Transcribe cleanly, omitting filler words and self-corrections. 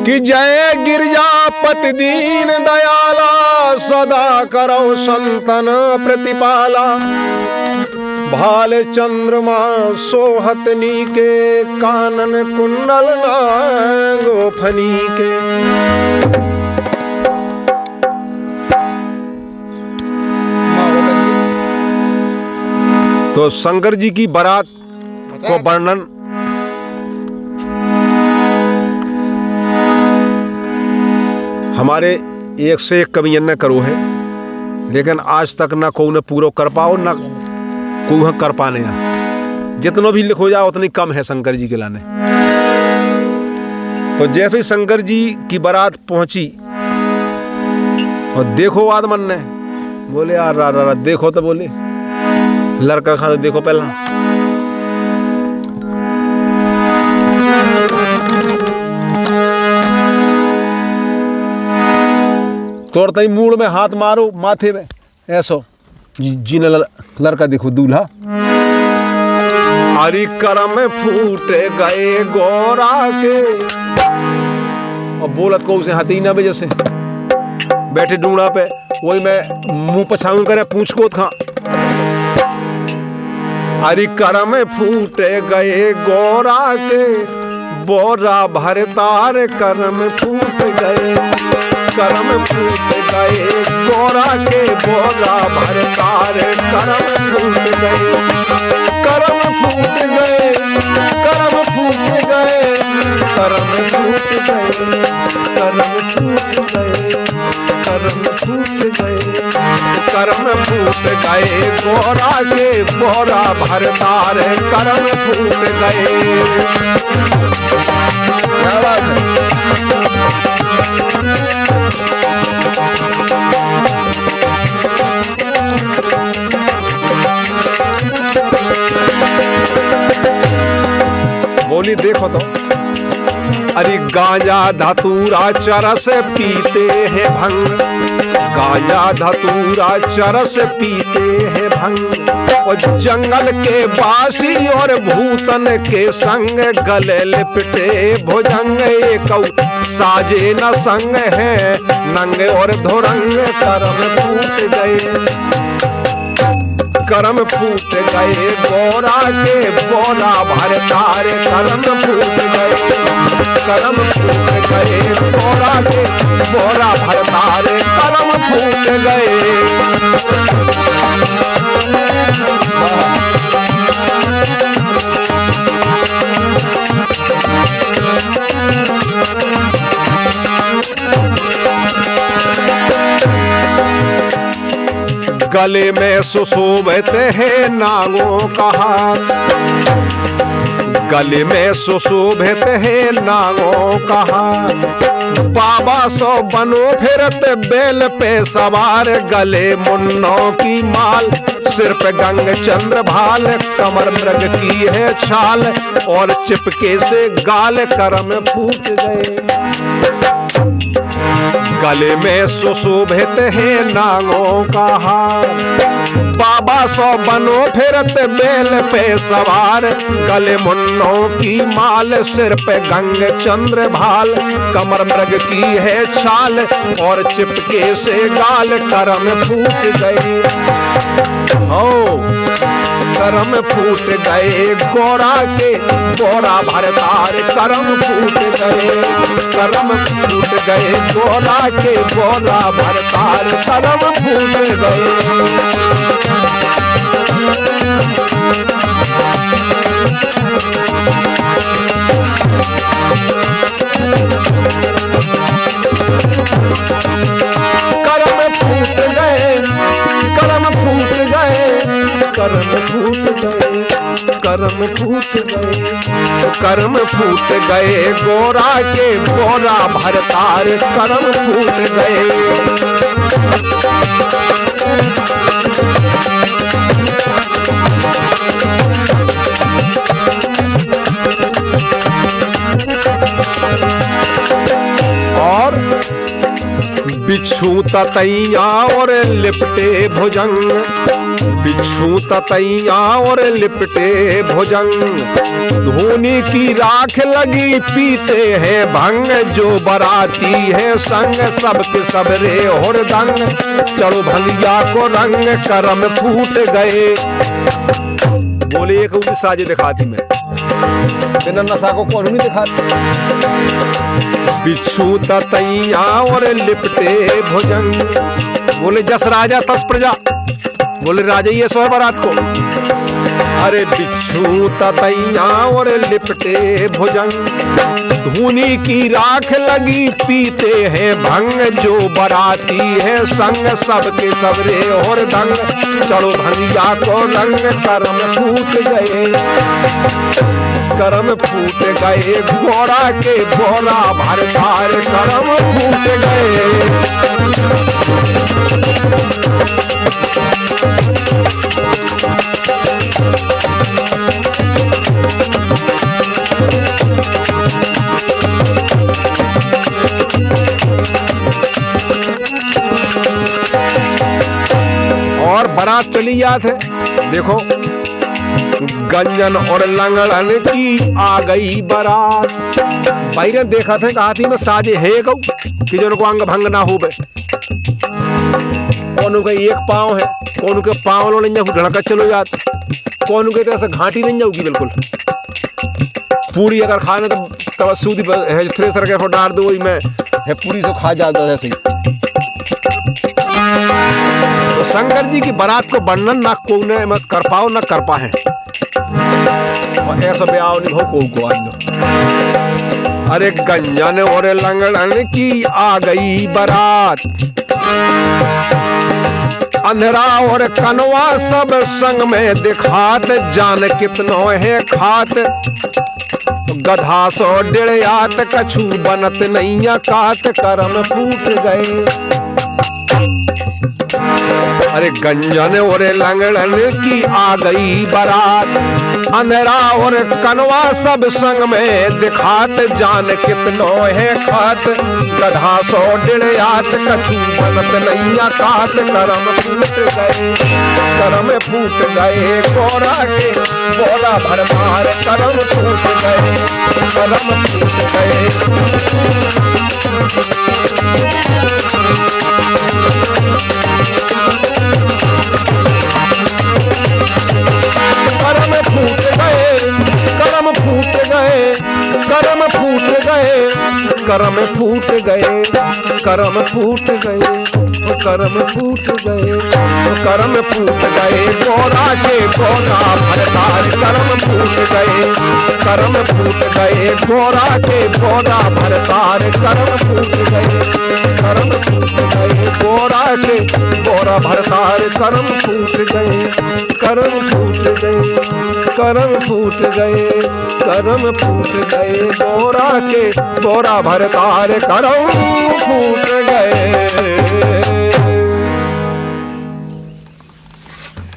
कि जय गिरजापति दीन दयाला, सदा करो संतन प्रतिपाला। भाल चंद्रमा सोहतनी के, कानन कुंडल नागो फनी के। तो शंकर जी की बारात को वर्णन हमारे एक से एक कवियन ने करो है, लेकिन आज तक ना कोई ने पूरा कर पाओ ना कोई कर पाने। जितना भी लिखो जाओ उतनी कम है शंकर जी के लाने। तो जैसे शंकर जी की बारात पहुंची और देखो आदमन ने बोले यार देखो, तो बोले लड़का खा तो देखो पहला। तोड़ते ही मूड में हाथ मारो माथे में ऐसो जीने लड़का देखो दूल्हा। अरे करम फूट गए गोरा के, और बोलत को उसे हथीना में जैसे बैठे डूंगड़ा पे, वही मैं मुंह पछाऊं करे पूछ को था। अरे करम फूट गए गोरा के, बोरा भर तार करम फूट गए। करम फूट गए गोरा के, बोरा भर तार करम फूट गए। करम फूट गए, करम फूट गए, करम फूट गए, करम फूट गए, करम फूट गए। करम फूट गए गोरा के, बोरा भर तार करम फूट गए। क्या बात है? बोली देखो तो। अरे गांजा धतूरा चरस पीते हैं भंग, गांजा धतूरा चरस पीते हैं भंग। और जंगल के बासी और भूतन के संग, गले लिपटे भुजंग। एक साजे न संग है नंग और धुरंग। करम फूट गए, करम फूट गए गोरा के, बोरा भर तार करम फूट गए। करम फूट गए गोरा के, बोरा भर तार करम फूट गए। गले में सुशोभित है नागों का हार, गले में सुशोभित है नागों का हार। बाबा सो बनो फिरत बेल पे सवार, गले मुन्नों की माल, सिर पे गंग चंद्र भाल। कमर मृग की है छाल, और चिपके से गाल करम फूट गए। गले में सुशोभित है नागों का हार, बाबा सो बनो फिरत बेल पे सवार। गले मुन्नों की माल, सिर पे गंग चंद्र भाल। कमर मृग की है छाल, और चिपके से गाल करम फूट गए। हो करम फूट गए गोरा के, बोरा भर तार करम फूट गए। करम फूट गए गोरा के, बोरा भर तार करम फूट गए। करम फूट गए, करम फूट गए, करम फूट गए, करम फूट गए। करम फूट गए गोरा के, बोरा भर तार करम फूट गए। और बिच्छू ततैया और लिपटे भुजंग, बिच्छू ततैया और लिपटे भुजंग, धूनी की राख लगी पीते हैं भंग, जो बराती है संग सबके सबरे हुरदंग, चढ़ो भंगिया को रंग करम फूट गए। बोले एक उनकी साजे दिखाती मैं, बिना नशा को कौन नहीं दिखाती। बिच्छू ततैया और लिपटे भुजंग, बोले जस राजा तस प्रजा, बोले राजा ये सो है बारात को। अरे बिच्छू ततैया और लिपटे भुजंग, धूनी की राख लगी पीते हैं भंग, जो बराती है संग सबके सबरे हुरदंग, चढ़ो भंगिया को रंग करम फूट गए, करम फूट गए, घोड़ा के घोड़ा भर भार करम फूट गए। और बारात चली जात है, देखो गंजन और लंगड़न की आ गई बारात। भाई ने देखा था कहा थी मैं साजे है कहूँ कि जो अंग भंग ना हो बे, कौन का एक पाँव है, कौन के पाँव नहीं जाऊ ढड़का चलो जात, कौन के ऐसा घाटी नहीं जाऊगी बिल्कुल। पूरी अगर खाने तो सूदी थ्रेसर के फोट डाल दो, वही मैं है पूरी से खा जाता है ऐसे ही। तो शंकर जी की बारात को वर्णन ना कोने मत कर पाओ ना कर पाए, और ऐसा ब्याह नहीं हो को आज। अरे गंजन और लंगड़न की आ गई बारात, अंधरा और कनवा सब संग में दिखात, जान कितनो है खात, गधा सो डेढ़यात कछु बनत नैया कात, करम फूट गए। अरे गंजन और लंगड़न की आ गई बारात, अंधेरा और कनवा सब संग में दिखात, जान कितनो है खात, गधा सो डेढ़यात कछु बनत नैया कात, करम फूट गए, करम फूट गए, कोरा के कोरा भर मार करम फूट गए, करम फूट गए। करम फूट गए, करम फूट गए, करम फूट गए, करम फूट गए, करम फूट गए, करम फूट गए, करम फूट गए, कोरा के कोरा भरतार करम फूट गए, करम फूट गए, कोरा के कोरा भरतार करम फूट गए, करम फूट गए, कोरा के कोरा भरतार करम फूट गए, करम फूट गए, करम फूट गए, करम फूट गए, कोरा के कोरा भरतार करम फूट गए।